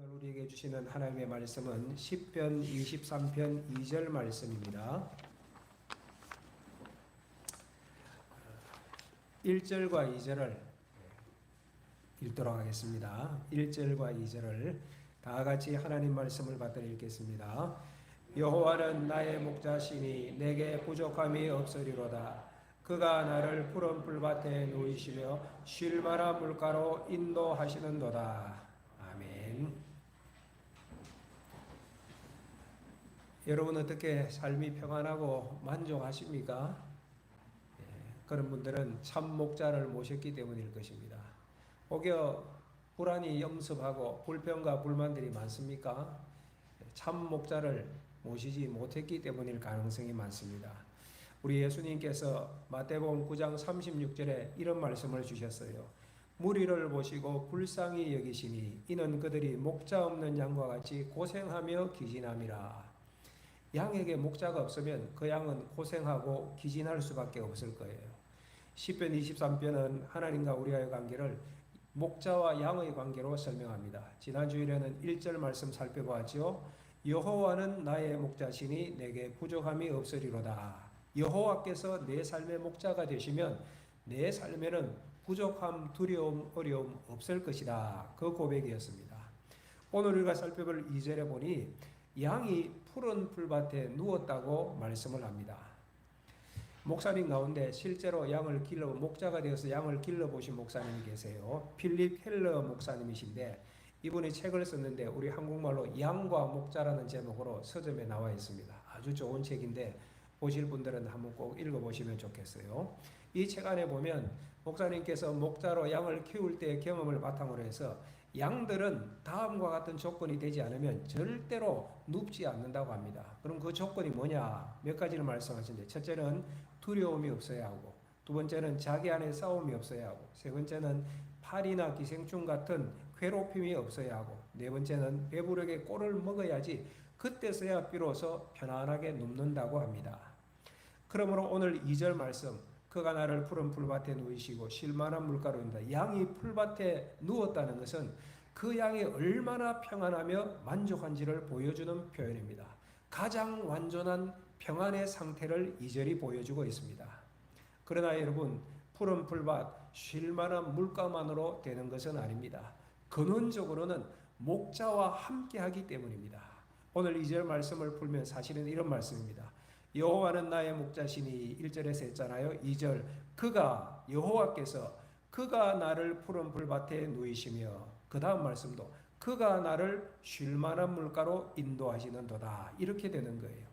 오늘 우리에게 주시는 하나님의 말씀은 시편 23편 2절 말씀입니다. 1절과 2절을 읽도록 하겠습니다. 1절과 2절을 다 같이 하나님 말씀을 받들어 읽겠습니다. 여호와는 나의 목자시니 내게 부족함이 없으리로다. 그가 나를 푸른 풀밭에 누이시며 쉴 만한 물가로 인도하시는도다. 아멘. 여러분 어떻게 삶이 평안하고 만족하십니까? 그런 분들은 참 목자를 모셨기 때문일 것입니다. 혹여 불안이 염습하고 불평과 불만들이 많습니까? 참 목자를 모시지 못했기 때문일 가능성이 많습니다. 우리 예수님께서 마태복음 9장 36절에 이런 말씀을 주셨어요. 무리를 보시고 불쌍히 여기시니 이는 그들이 목자 없는 양과 같이 고생하며 기진함이라. 양에게 목자가 없으면 그 양은 고생하고 기진할 수밖에 없을 거예요. 시편 23편은 하나님과 우리와의 관계를 목자와 양의 관계로 설명합니다. 지난 주일에는 1절 말씀 살펴보았죠. 여호와는 나의 목자시니 내게 부족함이 없으리로다. 여호와께서 내 삶의 목자가 되시면 내 삶에는 부족함, 두려움, 어려움 없을 것이다. 그 고백이었습니다. 오늘 우리가 살펴볼 2절에 보니 양이 푸른 풀밭에 누웠다고 말씀을 합니다. 목사님 가운데 실제로 양을 목자가 되어서 양을 길러보신 목사님이 계세요. 필립 켈러 목사님이신데 이분이 책을 썼는데 우리 한국말로 양과 목자라는 제목으로 서점에 나와 있습니다. 아주 좋은 책인데 보실 분들은 한번 꼭 읽어보시면 좋겠어요. 이 책 안에 보면 목사님께서 목자로 양을 키울 때의 경험을 바탕으로 해서 양들은 다음과 같은 조건이 되지 않으면 절대로 눕지 않는다고 합니다. 그럼 그 조건이 뭐냐? 몇 가지를 말씀하시는데 첫째는 두려움이 없어야 하고, 두 번째는 자기 안에 싸움이 없어야 하고, 세 번째는 파리나 기생충 같은 괴롭힘이 없어야 하고, 네 번째는 배부르게 꼴을 먹어야지 그때서야 비로소 편안하게 눕는다고 합니다. 그러므로 오늘 2절 말씀, 그가 나를 푸른 풀밭에 누이시고 쉴만한 물가로 인다. 양이 풀밭에 누웠다는 것은 그 양이 얼마나 평안하며 만족한지를 보여주는 표현입니다. 가장 완전한 평안의 상태를 2절이 보여주고 있습니다. 그러나 여러분, 푸른 풀밭, 쉴만한 물가만으로 되는 것은 아닙니다. 근원적으로는 목자와 함께하기 때문입니다. 오늘 2절 말씀을 풀면 사실은 이런 말씀입니다. 여호와는 나의 목자시니 1절에서 했잖아요. 2절 그가 여호와께서 그가 나를 푸른 풀밭에 누이시며 그 다음 말씀도 그가 나를 쉴만한 물가로 인도하시는도다. 이렇게 되는 거예요.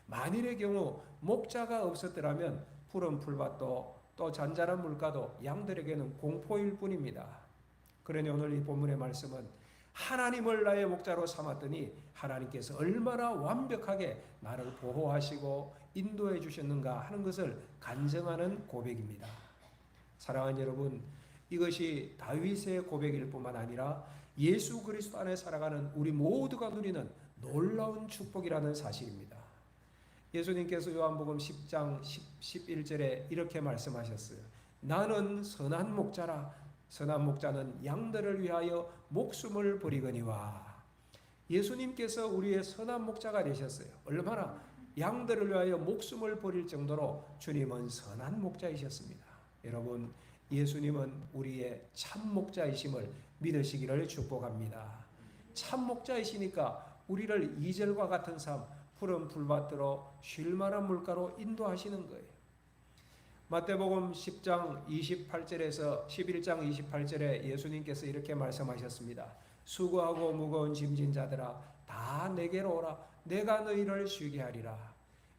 만일의 경우 목자가 없었더라면 푸른 풀밭도 또 잔잔한 물가도 양들에게는 공포일 뿐입니다. 그러니 오늘 이 본문의 말씀은 하나님을 나의 목자로 삼았더니 하나님께서 얼마나 완벽하게 나를 보호하시고 인도해 주셨는가 하는 것을 간증하는 고백입니다. 사랑하는 여러분, 이것이 다윗의 고백일 뿐만 아니라 예수 그리스도 안에 살아가는 우리 모두가 누리는 놀라운 축복이라는 사실입니다. 예수님께서 요한복음 10장 11절에 이렇게 말씀하셨어요. 나는 선한 목자라. 선한 목자는 양들을 위하여 목숨을 버리거니와. 예수님께서 우리의 선한 목자가 되셨어요. 얼마나 양들을 위하여 목숨을 버릴 정도로 주님은 선한 목자이셨습니다. 여러분, 예수님은 우리의 참 목자이심을 믿으시기를 축복합니다. 참 목자이시니까 우리를 2절과 같은 삶, 푸른 풀밭으로 쉴만한 물가로 인도하시는 거예요. 마태복음 10장 28절에서 11장 28절에 예수님께서 이렇게 말씀하셨습니다. 수고하고 무거운 짐진 자들아 다 내게로 오라. 내가 너희를 쉬게 하리라.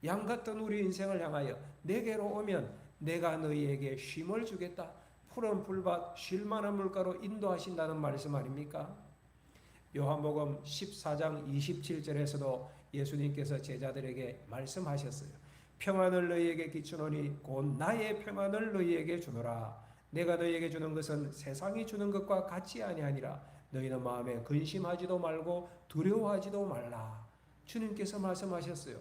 양 같은 우리 인생을 향하여 내게로 오면 내가 너희에게 쉼을 주겠다. 푸른 풀밭 쉴만한 물가로 인도하신다는 말씀 아닙니까? 요한복음 14장 27절에서도 예수님께서 제자들에게 말씀하셨어요. 평안을 너희에게 끼치노니 곧 나의 평안을 너희에게 주노라. 내가 너희에게 주는 것은 세상이 주는 것과 같이 아니하니라. 너희는 마음에 근심하지도 말고 두려워하지도 말라. 주님께서 말씀하셨어요.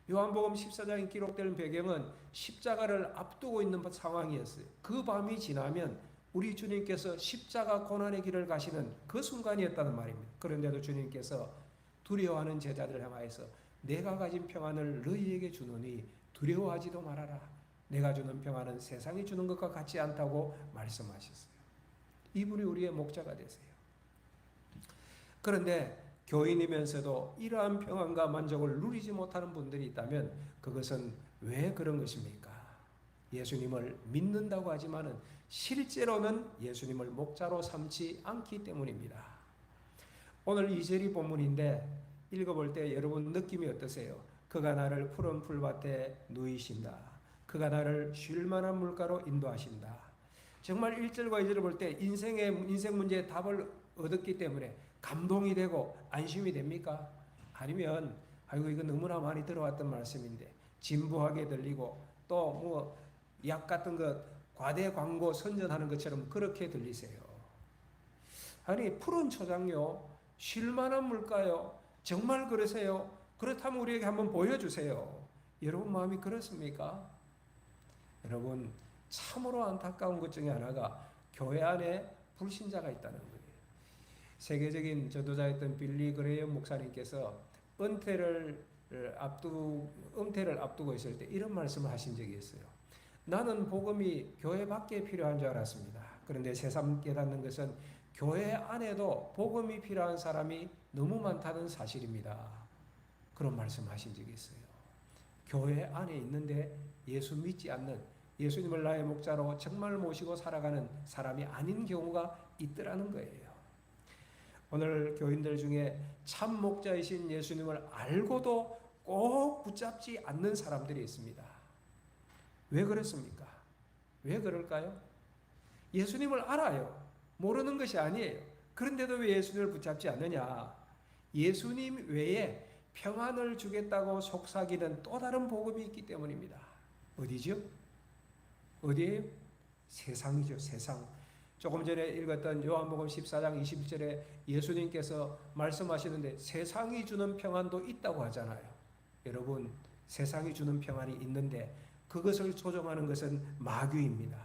요한복음 14장에 기록된 배경은 십자가를 앞두고 있는 상황이었어요. 그 밤이 지나면 우리 주님께서 십자가 고난의 길을 가시는 그 순간이었다는 말입니다. 그런데도 주님께서 두려워하는 제자들을 향하여서 내가 가진 평안을 너희에게 주노니 두려워하지도 말아라. 내가 주는 평안은 세상이 주는 것과 같지 않다고 말씀하셨어요. 이분이 우리의 목자가 되세요. 그런데 교인이면서도 이러한 평안과 만족을 누리지 못하는 분들이 있다면 그것은 왜 그런 것입니까? 예수님을 믿는다고 하지만은 실제로는 예수님을 목자로 삼지 않기 때문입니다. 오늘 2절이 본문인데 읽어볼 때 여러분 느낌이 어떠세요? 그가 나를 푸른 풀밭에 누이신다. 그가 나를 쉴 만한 물가로 인도하신다. 정말 1절과 2절을 볼 때 인생 문제의 답을 얻었기 때문에 감동이 되고 안심이 됩니까? 아니면 아이고 이거 너무나 많이 들어왔던 말씀인데 진부하게 들리고 또 뭐 약 같은 것 과대 광고 선전하는 것처럼 그렇게 들리세요. 아니 푸른 초장요 쉴만한 물가요 정말 그러세요? 그렇다면 우리에게 한번 보여주세요. 여러분 마음이 그렇습니까? 여러분 참으로 안타까운 것 중에 하나가 교회 안에 불신자가 있다는 거예요. 세계적인 전도자였던 빌리 그레이엄 목사님께서 은퇴를 앞두고 있을 때 이런 말씀을 하신 적이 있어요. 나는 복음이 교회 밖에 필요한 줄 알았습니다. 그런데 새삼 깨닫는 것은 교회 안에도 복음이 필요한 사람이 너무 많다는 사실입니다. 그런 말씀하신 적이 있어요. 교회 안에 있는데 예수 믿지 않는 예수님을 나의 목자로 정말 모시고 살아가는 사람이 아닌 경우가 있더라는 거예요. 오늘 교인들 중에 참 목자이신 예수님을 알고도 꼭 붙잡지 않는 사람들이 있습니다. 왜 그렇습니까? 왜 그럴까요? 예수님을 알아요. 모르는 것이 아니에요. 그런데도 왜 예수님을 붙잡지 않느냐? 예수님 외에 평안을 주겠다고 속삭이는 또 다른 복음이 있기 때문입니다. 어디죠? 어디에요? 세상이죠. 세상. 조금 전에 읽었던 요한복음 14장 21절에 예수님께서 말씀하시는데 세상이 주는 평안도 있다고 하잖아요. 여러분 세상이 주는 평안이 있는데 그것을 조종하는 것은 마귀입니다.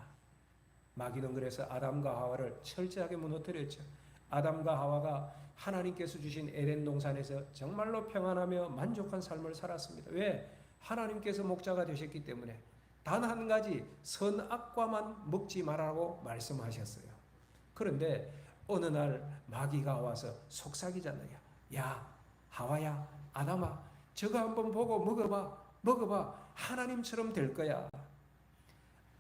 마귀는 그래서 아담과 하와를 철저하게 무너뜨렸죠. 아담과 하와가 하나님께서 주신 에덴 동산에서 정말로 평안하며 만족한 삶을 살았습니다. 왜? 하나님께서 목자가 되셨기 때문에 단 한 가지 선악과만 먹지 말라고 말씀하셨어요. 그런데 어느 날 마귀가 와서 속삭이잖아요. 야 하와야 아담아 저거 한번 보고 먹어봐 하나님처럼 될 거야.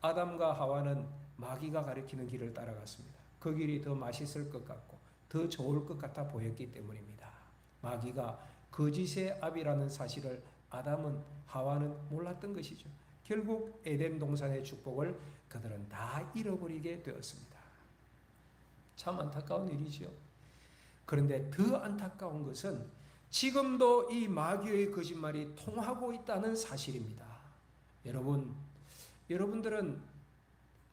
아담과 하와는 마귀가 가리키는 길을 따라갔습니다. 그 길이 더 맛있을 것 같고 더 좋을 것 같아 보였기 때문입니다. 마귀가 거짓의 압이라는 사실을 아담은 하와는 몰랐던 것이죠. 결국 에덴 동산의 축복을 그들은 다 잃어버리게 되었습니다. 참 안타까운 일이죠. 그런데 더 안타까운 것은 지금도 이 마귀의 거짓말이 통하고 있다는 사실입니다. 여러분들은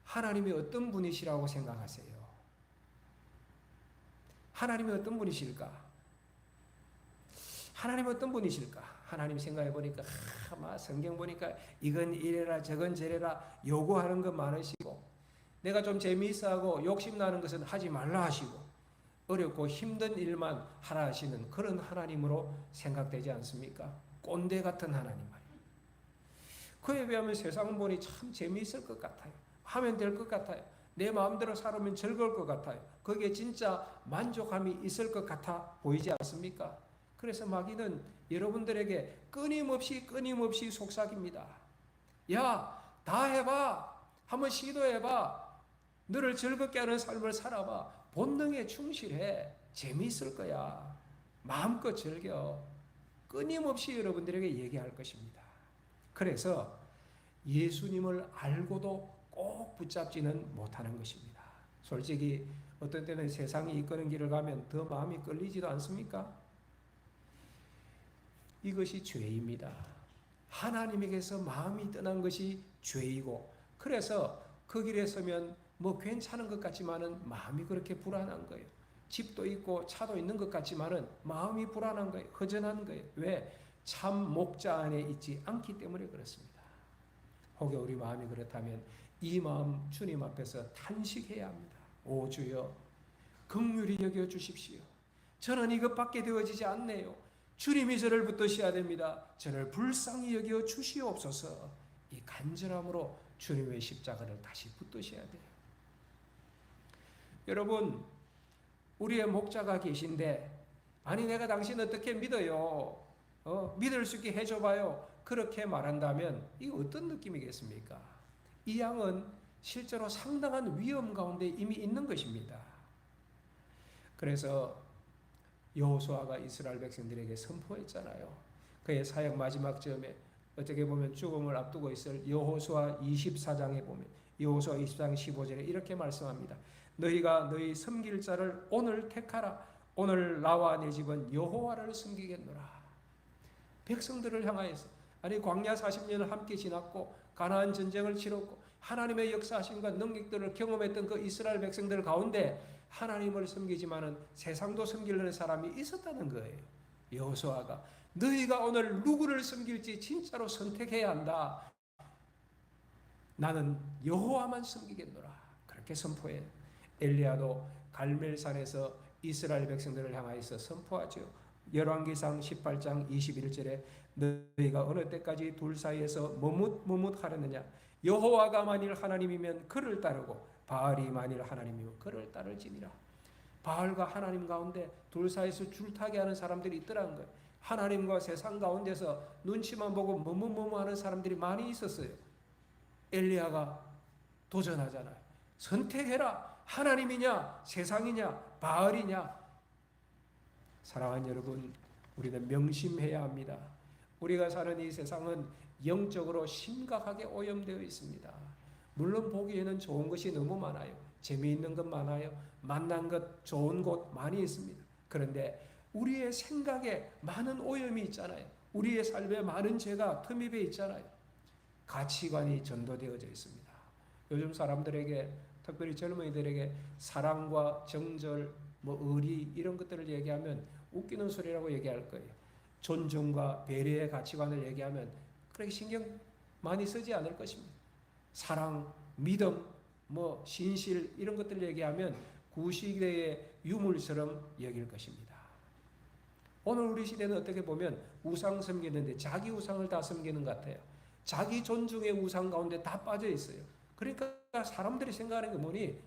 하나님이 어떤 분이시라고 생각하세요? 하나님이 어떤 분이실까? 하나님이 어떤 분이실까? 하나님 생각해 보니까 성경 보니까 이건 이래라 저건 저래라 요구하는 것 많으시고 내가 좀 재미있어 하고 욕심나는 것은 하지 말라 하시고 어렵고 힘든 일만 하라 하시는 그런 하나님으로 생각되지 않습니까? 꼰대 같은 하나님 말이에요. 그에 비하면 세상은 보니 참 재미있을 것 같아요. 하면 될 것 같아요. 내 마음대로 살으면 즐거울 것 같아요. 거기에 진짜 만족함이 있을 것 같아 보이지 않습니까? 그래서 마귀는 여러분들에게 끊임없이 속삭입니다. 야, 다 해봐. 한번 시도해봐. 너를 즐겁게 하는 삶을 살아봐. 본능에 충실해. 재미있을 거야. 마음껏 즐겨. 끊임없이 여러분들에게 얘기할 것입니다. 그래서 예수님을 알고도 꼭 붙잡지는 못하는 것입니다. 솔직히 어떤 때는 세상이 이끄는 길을 가면 더 마음이 끌리지도 않습니까? 이것이 죄입니다. 하나님에게서 마음이 떠난 것이 죄이고 그래서 그 길에 서면 뭐 괜찮은 것 같지만은 마음이 그렇게 불안한 거예요. 집도 있고 차도 있는 것 같지만은 마음이 불안한 거예요. 허전한 거예요. 왜? 참 목자 안에 있지 않기 때문에 그렇습니다. 혹여 우리 마음이 그렇다면 이 마음 주님 앞에서 탄식해야 합니다. 오 주여, 긍휼히 여겨 주십시오. 저는 이것밖에 되어지지 않네요. 주님이 저를 붙드셔야 됩니다. 저를 불쌍히 여겨 주시옵소서. 이 간절함으로 주님의 십자가를 다시 붙드셔야 돼요. 여러분, 우리의 목자가 계신데 아니 내가 당신 어떻게 믿어요? 믿을 수 있게 해줘봐요. 그렇게 말한다면 이거 어떤 느낌이겠습니까? 이 양은 실제로 상당한 위험 가운데 이미 있는 것입니다. 그래서 여호수아가 이스라엘 백성들에게 선포했잖아요. 그의 사역 마지막 즈음에 어떻게 보면 죽음을 앞두고 있을 여호수아 24장에 보면 여호수아 24장 15절에 이렇게 말씀합니다. 너희가 너희 섬길 자를 오늘 택하라. 오늘 나와 내 집은 여호와를 섬기겠노라. 백성들을 향하여서 아니 광야 40년을 함께 지났고 가나안 전쟁을 치렀고 하나님의 역사하심과 능력들을 경험했던 그 이스라엘 백성들 가운데 하나님을 섬기지만은 세상도 섬기려는 사람이 있었다는 거예요. 여호수아가 너희가 오늘 누구를 섬길지 진짜로 선택해야 한다. 나는 여호와만 섬기겠노라. 그렇게 선포해. 엘리야도 갈멜산에서 이스라엘 백성들을 향하여서 선포하죠. 열왕기상 18장 21절에 너희가 어느 때까지 둘 사이에서 머뭇머뭇하려느냐. 여호와가 만일 하나님이면 그를 따르고 바알이 만일 하나님이면 그를 따를지니라. 바알과 하나님 가운데 둘 사이에서 줄타기 하는 사람들이 있더라는 거예요. 하나님과 세상 가운데서 눈치만 보고 머뭇머뭇하는 사람들이 많이 있었어요. 엘리야가 도전하잖아요. 선택해라. 하나님이냐 세상이냐 바알이냐. 사랑하는 여러분, 우리는 명심해야 합니다. 우리가 사는 이 세상은 영적으로 심각하게 오염되어 있습니다. 물론 보기에는 좋은 것이 너무 많아요. 재미있는 것 많아요. 만난 것 좋은 곳 많이 있습니다. 그런데 우리의 생각에 많은 오염이 있잖아요. 우리의 삶에 많은 죄가 틈입에 있잖아요. 가치관이 전도되어져 있습니다. 요즘 사람들에게 특별히 젊은이들에게 사랑과 정절, 의리 이런 것들을 얘기하면 웃기는 소리라고 얘기할 거예요. 존중과 배려의 가치관을 얘기하면 그렇게 신경 많이 쓰지 않을 것입니다. 사랑, 믿음, 신실 이런 것들을 얘기하면 구시대의 유물처럼 여길 것입니다. 오늘 우리 시대는 어떻게 보면 우상 섬기는데 자기 우상을 다 섬기는 것 같아요. 자기 존중의 우상 가운데 다 빠져 있어요. 그러니까 사람들이 생각하는 게 뭐니?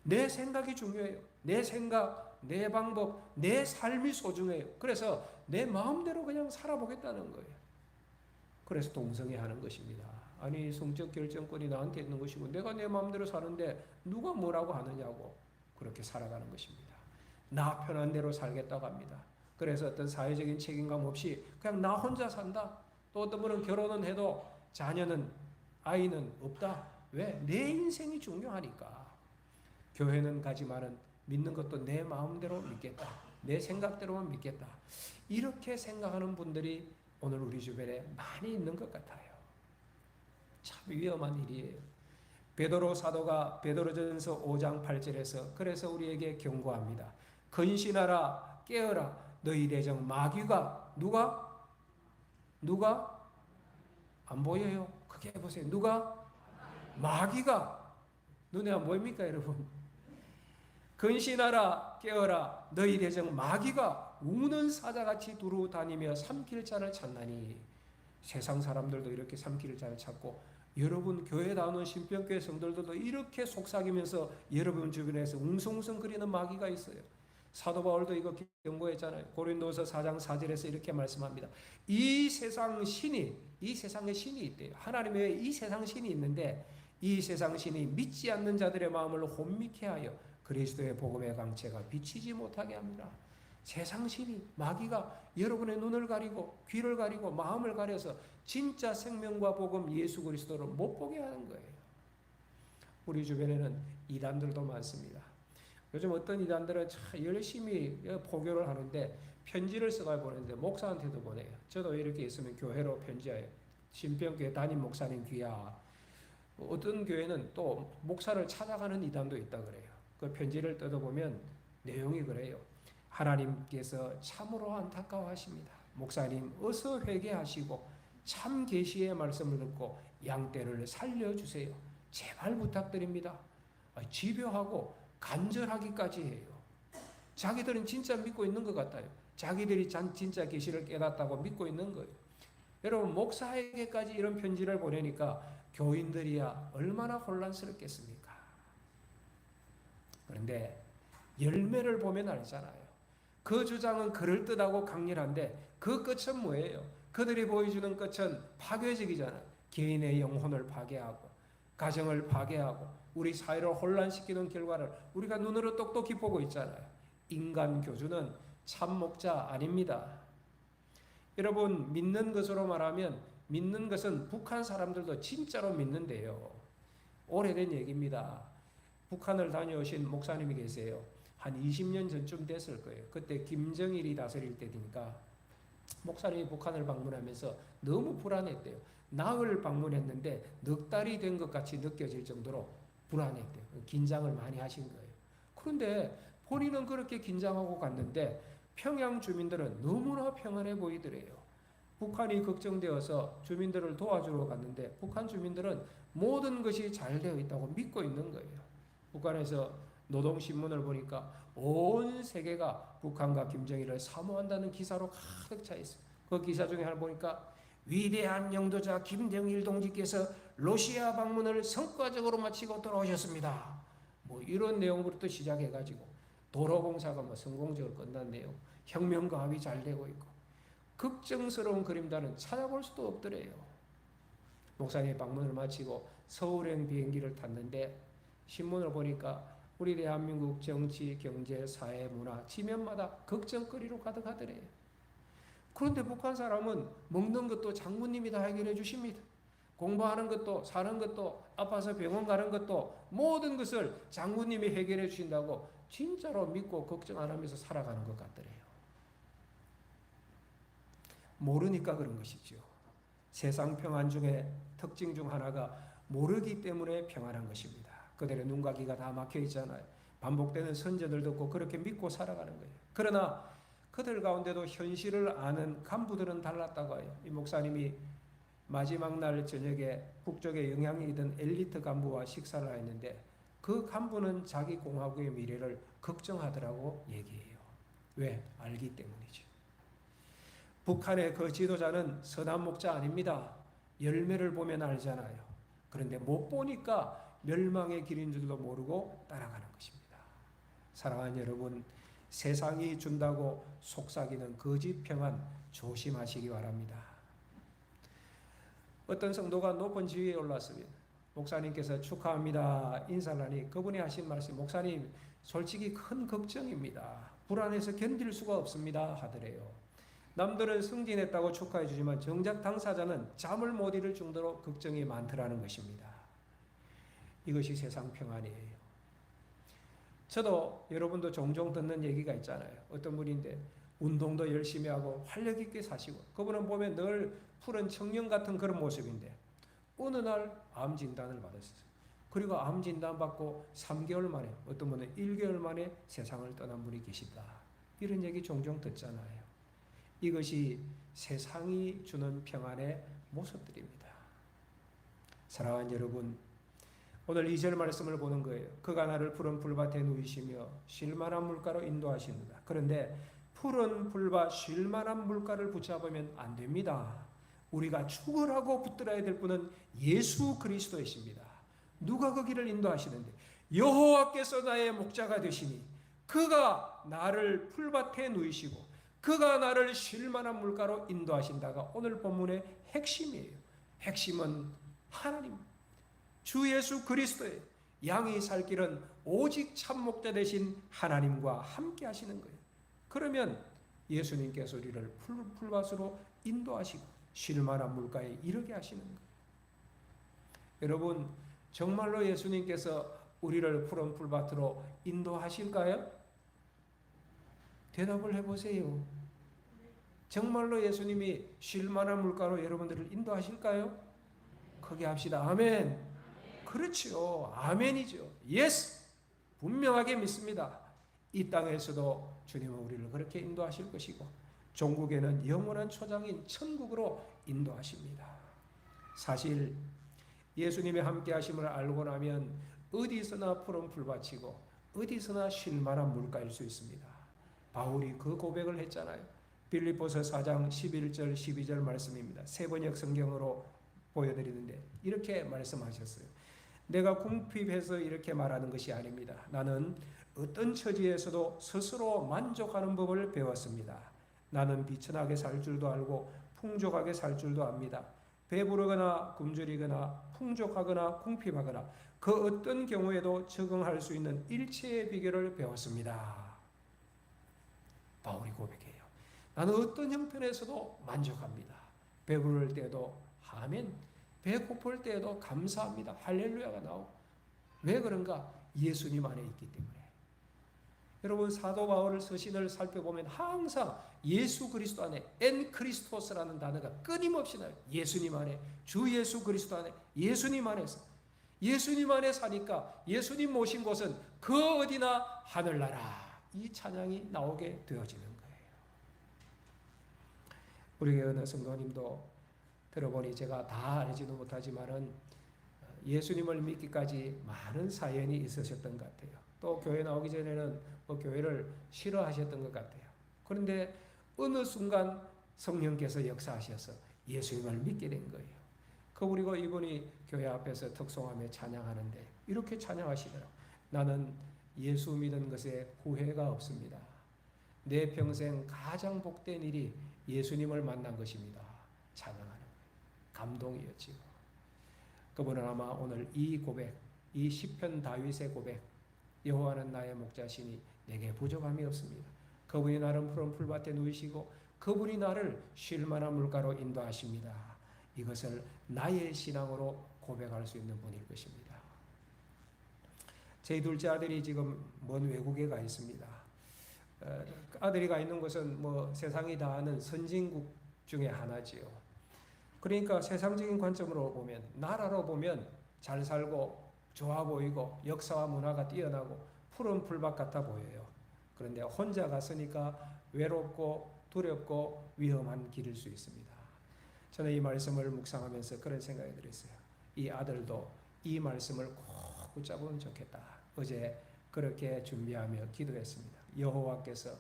내 생각이 중요해요. 내 생각, 내 방법, 내 삶이 소중해요. 그래서 내 마음대로 그냥 살아보겠다는 거예요. 그래서 동성애하는 것입니다. 아니 성적 결정권이 나한테 있는 것이고 내가 내 마음대로 사는데 누가 뭐라고 하느냐고 그렇게 살아가는 것입니다. 나 편한 대로 살겠다고 합니다. 그래서 어떤 사회적인 책임감 없이 그냥 나 혼자 산다. 또 어떤 분은 결혼은 해도 자녀는 아이는 없다. 왜? 내 인생이 중요하니까. 교회는 가지만은 믿는 것도 내 마음대로 믿겠다. 내 생각대로만 믿겠다. 이렇게 생각하는 분들이 오늘 우리 주변에 많이 있는 것 같아요. 참 위험한 일이에요. 베드로 사도가 베드로전서 5장 8절에서 그래서 우리에게 경고합니다. 근신하라 깨어라 너희 대적 마귀가 누가 안 보여요? 크게 보세요. 누가? 마귀가 눈에 안 보입니까 여러분? 근신하라 깨어라 너희 대적 마귀가 우는 사자같이 두루 다니며 삼킬 자를 찾나니. 세상 사람들도 이렇게 삼킬 자를 찾고 여러분 교회 나오는 신병교회 성도들도 이렇게 속삭이면서 여러분 주변에서 웅성웅성거리는 마귀가 있어요. 사도 바울도 이거 경고했잖아요. 고린도서 4장 4절에서 이렇게 말씀합니다. 이 세상에 신이 있대요. 하나님 외에 이 세상 신이 있는데 이 세상 신이 믿지 않는 자들의 마음을 혼미케 하여 그리스도의 복음의 강체가 비치지 못하게 합니다. 세상 신이 마귀가 여러분의 눈을 가리고 귀를 가리고 마음을 가려서 진짜 생명과 복음 예수 그리스도를 못 보게 하는 거예요. 우리 주변에는 이단들도 많습니다. 요즘 어떤 이단들은 참 열심히 포교를 하는데 편지를 써가 보내는데 목사한테도 보내요. 저도 이렇게 있으면 교회로 편지해요. 신병교회 담임 목사님 귀야. 어떤 교회는 또 목사를 찾아가는 이단도 있다 그래요. 그 편지를 뜯어보면 내용이 그래요. 하나님께서 참으로 안타까워하십니다. 목사님 어서 회개하시고 참 계시의 말씀을 듣고 양떼를 살려주세요. 제발 부탁드립니다. 집요하고 간절하기까지 해요. 자기들은 진짜 믿고 있는 것 같아요. 자기들이 진짜 계시를 깨닫다고 믿고 있는 거예요. 여러분, 목사에게까지 이런 편지를 보내니까 교인들이야 얼마나 혼란스럽겠습니까? 그런데 열매를 보면 알잖아요. 그 주장은 그럴듯하고 강렬한데 그 끝은 뭐예요? 그들이 보여주는 끝은 파괴적이잖아요. 개인의 영혼을 파괴하고 가정을 파괴하고 우리 사회를 혼란시키는 결과를 우리가 눈으로 똑똑히 보고 있잖아요. 인간 교주는 참 목자 아닙니다. 여러분, 믿는 것으로 말하면 믿는 것은 북한 사람들도 진짜로 믿는데요. 오래된 얘기입니다. 북한을 다녀오신 목사님이 계세요. 한 20년 전쯤 됐을 거예요. 그때 김정일이 다스릴 때니까 목사님이 북한을 방문하면서 너무 불안했대요. 나흘 방문했는데 넉 달이 된 것 같이 느껴질 정도로 불안했대요. 긴장을 많이 하신 거예요. 그런데 본인은 그렇게 긴장하고 갔는데 평양 주민들은 너무나 평안해 보이더래요. 북한이 걱정되어서 주민들을 도와주러 갔는데 북한 주민들은 모든 것이 잘 되어 있다고 믿고 있는 거예요. 북한에서 노동신문을 보니까 온 세계가 북한과 김정일을 사모한다는 기사로 가득 차 있어요. 그 기사 중에 하나 보니까 위대한 영도자 김정일 동지께서 러시아 방문을 성과적으로 마치고 돌아오셨습니다. 뭐 이런 내용부터 시작해가지고 도로공사가 뭐 성공적으로 끝났네요. 혁명과 합이 잘 되고 있고 걱정스러운 그림자는 찾아볼 수도 없더래요. 목사님이 방문을 마치고 서울행 비행기를 탔는데 신문을 보니까 우리 대한민국 정치, 경제, 사회, 문화 지면마다 걱정거리로 가득하더래요. 그런데 북한 사람은 먹는 것도 장모님이 다 해결해 주십니다. 공부하는 것도 사는 것도 아파서 병원 가는 것도 모든 것을 장모님이 해결해 주신다고 진짜로 믿고 걱정 안 하면서 살아가는 것 같더래요. 모르니까 그런 것이죠. 세상 평안 중에 특징 중 하나가 모르기 때문에 평안한 것입니다. 그들의 눈과 귀가 다 막혀 있잖아요. 반복되는 선전을 듣고 그렇게 믿고 살아가는 거예요. 그러나 그들 가운데도 현실을 아는 간부들은 달랐다고 해요. 이 목사님이 마지막 날 저녁에 북쪽에 영향이 있던 엘리트 간부와 식사를 했는데 그 간부는 자기 공화국의 미래를 걱정하더라고 얘기해요. 왜? 알기 때문이죠. 북한의 그 지도자는 선한 목자 아닙니다. 열매를 보면 알잖아요. 그런데 못 보니까 멸망의 길인 줄도 모르고 따라가는 것입니다. 사랑하는 여러분, 세상이 준다고 속삭이는 거짓 평안 조심하시기 바랍니다. 어떤 성도가 높은 지위에 올랐으면 목사님께서 축하합니다 인사를 하니 그분이 하신 말씀, 목사님 솔직히 큰 걱정입니다. 불안해서 견딜 수가 없습니다 하더래요. 남들은 승진했다고 축하해 주지만 정작 당사자는 잠을 못 이룰 정도로 걱정이 많더라는 것입니다. 이것이 세상 평안이에요. 저도 여러분도 종종 듣는 얘기가 있잖아요. 어떤 분인데 운동도 열심히 하고 활력 있게 사시고 그분은 보면 늘 푸른 청년 같은 그런 모습인데 어느 날 암 진단을 받았어요. 그리고 암 진단 받고 3개월 만에 어떤 분은 1개월 만에 세상을 떠난 분이 계시다. 이런 얘기 종종 듣잖아요. 이것이 세상이 주는 평안의 모습들입니다. 사랑하는 여러분, 오늘 2절 말씀을 보는 거예요. 그가 나를 푸른 풀밭에 누이시며 쉴만한 물가로 인도하시는다. 그런데 푸른 풀밭 쉴만한 물가를 붙잡으면 안 됩니다. 우리가 죽으라고 붙들어야 될 분은 예수 그리스도이십니다. 누가 그 길을 인도하시는데 여호와께서 나의 목자가 되시니 그가 나를 풀밭에 누이시고 그가 나를 쉴만한 물가로 인도하신다가 오늘 본문의 핵심이에요. 핵심은 하나님, 주 예수 그리스도의 양이 살 길은 오직 참목자 되신 하나님과 함께 하시는 거예요. 그러면 예수님께서 우리를 풀밭으로 인도하시고 쉴만한 물가에 이르게 하시는 거예요. 여러분, 정말로 예수님께서 우리를 푸른 풀밭으로 인도하실까요? 대답을 해보세요. 정말로 예수님이 쉴만한 물가로 여러분들을 인도하실까요? 크게 합시다. 아멘. 그렇죠. 아멘이죠. 예스. 분명하게 믿습니다. 이 땅에서도 주님은 우리를 그렇게 인도하실 것이고 종국에는 영원한 초장인 천국으로 인도하십니다. 사실 예수님의 함께 하심을 알고 나면 어디서나 푸른 풀밭이고 어디서나 쉴만한 물가일 수 있습니다. 바울이 그 고백을 했잖아요. 빌립보서 4장 11절 12절 말씀입니다. 세번역 성경으로 보여드리는데 이렇게 말씀하셨어요. 내가 궁핍해서 이렇게 말하는 것이 아닙니다. 나는 어떤 처지에서도 스스로 만족하는 법을 배웠습니다. 나는 비천하게 살 줄도 알고 풍족하게 살 줄도 압니다. 배부르거나 굶주리거나 풍족하거나 궁핍하거나 그 어떤 경우에도 적응할 수 있는 일체의 비결을 배웠습니다. 바울이 고백해요. 나는 어떤 형편에서도 만족합니다. 배부를 때도 아멘, 배고플 때도 감사합니다. 할렐루야가 나오고. 왜 그런가? 예수님 안에 있기 때문에. 여러분, 사도 바울의 서신을 살펴보면 항상 예수 그리스도 안에, 엔 크리스토스라는 단어가 끊임없이 나요. 예수님 안에, 주 예수 그리스도 안에, 예수님 안에서. 예수님 안에 사니까 예수님 모신 곳은 그 어디나 하늘나라. 이 찬양이 나오게 되어지는 거예요. 우리 어느 성도님도 들어보니 제가 다 알지도 못하지만은 예수님을 믿기까지 많은 사연이 있으셨던 것 같아요. 또 교회 나오기 전에는 교회를 싫어하셨던 것 같아요. 그런데 어느 순간 성령께서 역사하셔서 예수님을 믿게 된 거예요. 그리고 이분이 교회 앞에서 덕송하며 찬양하는데 이렇게 찬양하시더라고요. 나는 예수 믿은 것에 후회가 없습니다. 내 평생 가장 복된 일이 예수님을 만난 것입니다. 찬양하는 거예요. 감동이었지요. 그분은 아마 오늘 이 고백, 이 시편 다윗의 고백, 여호와는 나의 목자시니 내게 부족함이 없습니다. 그분이 나를 푸른 풀밭에 누이시고 그분이 나를 쉴 만한 물가로 인도하십니다. 이것을 나의 신앙으로 고백할 수 있는 분일 것입니다. 제 둘째 아들이 지금 먼 외국에 가 있습니다. 아들이 가 있는 곳은 세상이 다 아는 선진국 중에 하나지요. 그러니까 세상적인 관점으로 보면, 나라로 보면 잘 살고 좋아 보이고 역사와 문화가 뛰어나고 푸른 풀밭 같아 보여요. 그런데 혼자 갔으니까 외롭고 두렵고 위험한 길일 수 있습니다. 저는 이 말씀을 묵상하면서 그런 생각이 들었어요. 이 아들도 이 말씀을 꼭 붙잡으면 좋겠다. 어제 그렇게 준비하며 기도했습니다. 여호와께서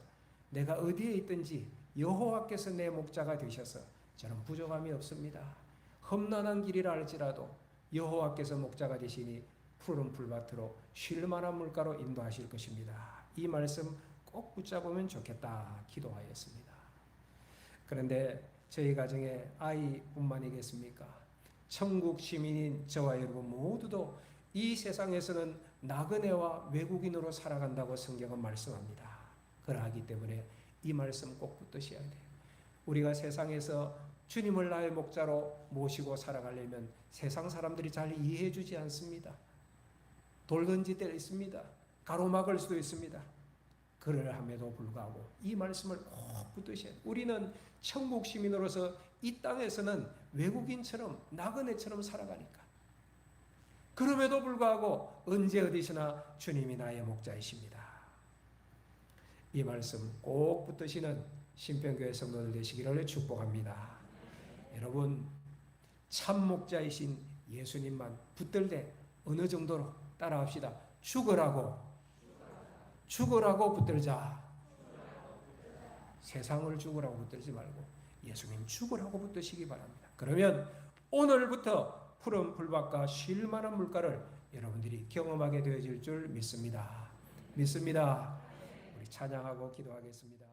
내가 어디에 있든지 여호와께서 내 목자가 되셔서 저는 부족함이 없습니다. 험난한 길이라 할지라도 여호와께서 목자가 되시니 푸른 풀밭으로 쉴 만한 물가로 인도하실 것입니다. 이 말씀 꼭 붙잡으면 좋겠다 기도하였습니다. 그런데 저희 가정에 아이뿐만이겠습니까? 천국 시민인 저와 여러분 모두도 이 세상에서는 나그네와 외국인으로 살아간다고 성경은 말씀합니다. 그러하기 때문에 이 말씀 꼭 붙드셔야 돼요. 우리가 세상에서 주님을 나의 목자로 모시고 살아가려면 세상 사람들이 잘 이해해 주지 않습니다. 돌 던질 때 있습니다. 가로막을 수도 있습니다. 그러함에도 불구하고 이 말씀을 꼭 붙드셔야 돼요. 우리는 천국 시민으로서 이 땅에서는 외국인처럼 나그네처럼 살아가니까. 그럼에도 불구하고 언제 어디서나 주님이 나의 목자이십니다. 이 말씀 꼭 붙드시는 신평교회 성도들 되시기를 축복합니다. 여러분, 참 목자이신 예수님만 붙들 때 어느 정도로 따라합시다. 죽으라고 붙들자. 세상을 죽으라고 붙들지 말고 예수님 죽으라고 붙드시기 바랍니다. 그러면 오늘부터 푸른 풀밭과 쉴 만한 물가를 여러분들이 경험하게 되어질 줄 믿습니다. 우리 찬양하고 기도하겠습니다.